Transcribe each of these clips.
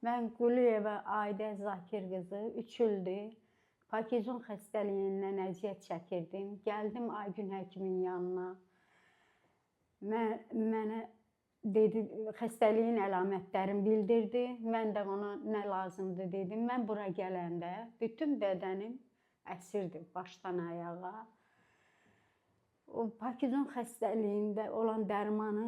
Mən Quliyeva Aidə Zakir qızı 3 ildir Parkinson xəstəliyindən əziyyət çəkirdim. Gəldim Aygün həkimin yanına. Mənə dedi, xəstəliyin əlamətlərini bildirdi. Mən də ona nə lazımdır dedim. Mən bura gələndə bütün bədənim əsirdi başdan ayağa. O Parkinson xəstəliyində olan dərmanı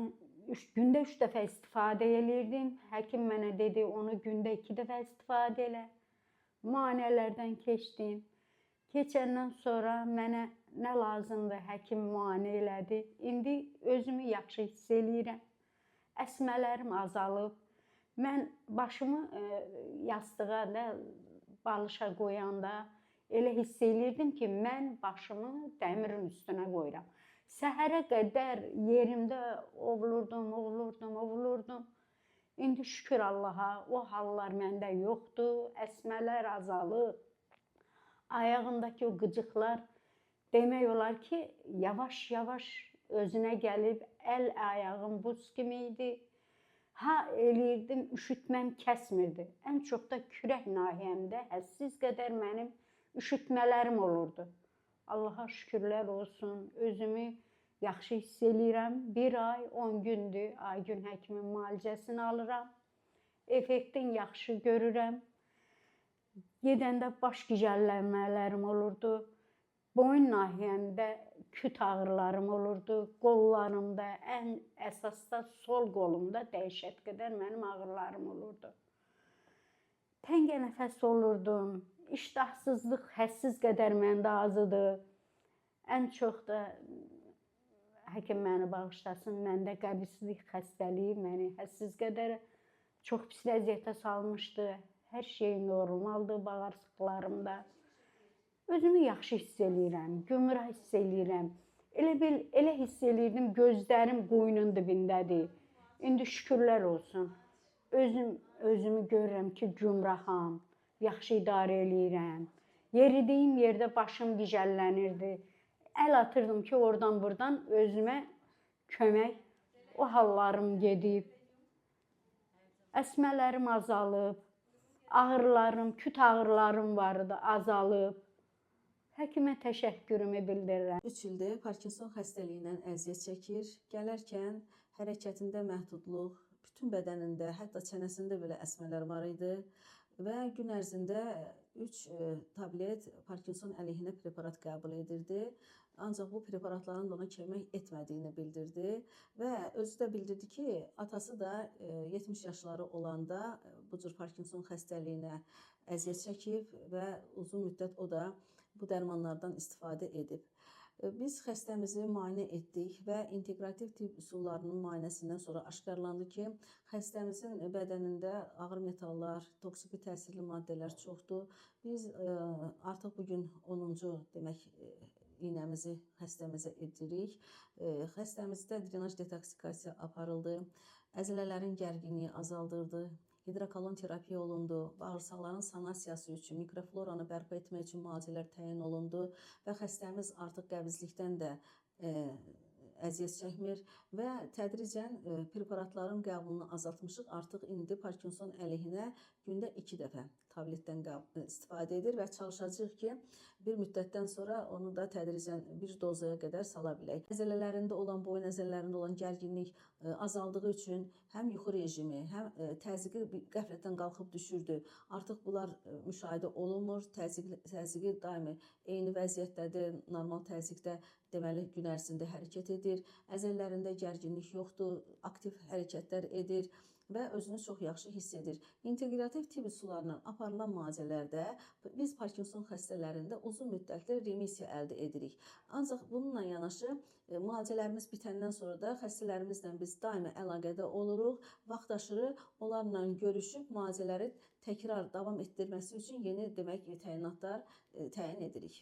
gündə 3 dəfə istifadə edirdim. Həkim mənə dedi, onu gündə 2 dəfə istifadə elə. Müayinələrdən keçdim. Keçəndən sonra mənə nə lazımdır, həkim müayinə elədi. İndi özümü yaxşı hiss eləyirəm. Əsmələrim azalıb. Mən başımı yastığa da, balışa qoyanda elə hiss eləyirdim ki, mən başımı dəmirin üstünə qoyuram. Səhərə qədər yerimdə ovulurdum. İndi şükür Allaha, o hallar məndə yoxdur. Əsmələr azalıb. Ayağımdakı o qıcıqlar demək olar ki, yavaş-yavaş özünə gəlib, əl ayağım buz kimi idi. Eləyirdim, üşütməm kəsmirdi. Ən çox da kürək nahiyəmdə hədsiz qədər mənim üşütmələrim olurdu. Allaha şükürlər olsun, özümü yaxşı hiss eləyirəm. 1 ay 10 gündür Aygün həkimin müalicəsini alıram. Effektin yaxşı görürəm. Gedəndə baş gicəllənmələrim olurdu. Boyun nahiyəmdə küt ağrılarım olurdu. Qollarımda, ən əsasda sol qolumda dəhşət qədər mənim ağrılarım olurdu. Təngə nəfəs olurdum. İştahsızlıq hədsiz qədər məndə az idi. Ən çox da həkim məni bağışlasın, məndə qəbizlik xəstəliyi məni hədsiz qədər çox pis vəziyyətə salmışdı. Hər şey normaldır bağırsaqlarımda. Özümü yaxşı hiss eləyirəm, gümrah hiss eləyirəm. Elə hiss eləyirdim, gözlərim quyunun dibindədir. İndi şükürlər olsun. Özümü görürəm ki, gümraham, yaxşı idarə eləyirəm. Yeridiyim yerdə başım gicəllənirdi. Əl atırdım ki, oradan-buradan özümə kömək, o hallarım gedib. Əsmələrim azalıb, ağrılarım, küt ağrılarım vardı, azalıb. Həkimə təşəkkürümü bildirirəm. 3 ildir Parkinson xəstəliyindən əziyyət çəkir. Gələrkən hərəkətində məhdudluq, bütün bədənində, hətta çənəsində belə əsmələr var idi. Və gün ərzində 3 tablet Parkinson əleyhinə preparat qəbul edirdi. Ancaq bu preparatların da ona kömək etmədiyini bildirdi. Və özü də bildirdi ki, atası da 70 yaşları olanda bu cür Parkinson xəstəliyinə əziyyət çəkib və uzun müddət o da bu dərmanlardan istifadə edib. Biz xəstəmizi müayinə etdik və inteqrativ tibb üsullarının müayinəsindən sonra aşkarlandı ki, xəstəmizin bədənində ağır metallar, toksiki təsirli maddələr çoxdur. Biz artıq bugün 10-cu demək iynəmizi xəstəmizə edirik. Xəstəmizdə drenaj detoksikasiya aparıldı, əzələlərin gərginliyi azaldırdı. Hidrokolon terapiya olundu, bağırsaqların sanasiyası üçün, mikrofloranı bərpa etmək üçün müalicələr təyin olundu və xəstəmiz artıq qəbizlikdən də əziyyət çəkmir və tədricən preparatların qəbulunu azaltmışıq. Artıq indi Parkinson əleyhinə gündə 2 dəfə tabletdən istifadə edir və çalışacağıq ki, bir müddətdən sonra onu da tədricən bir dozaya qədər sala bilək. Əzələlərində olan, boyun əzələlərində olan gərginlik azaldığı üçün həm yuxu rejimi, həm təzyiqi qəflətən qalxıb düşürdü. Artıq bunlar müşahidə olunmur. Təzyiqi daimi eyni vəziyyətdədir, normal təzyiqdə deməli gün ərzində hərəkət edir. Əzələlərində gərginlik yoxdur, aktiv hərəkətlər edir və özünü çox yaxşı hiss edir. İnteqrativ tibb üsullarından aparılan müalicələrdə biz Parkinson xəstələrində uzun müddətli remisiya əldə edirik. Ancaq bununla yanaşı müalicələrimiz bitəndən sonra da xəstələrimizlə biz daimi əlaqədə oluruq, vaxtaşırı onlarla görüşüb müalicələri təkrar davam etdirməsi üçün yeni demək təyinatlar təyin edirik.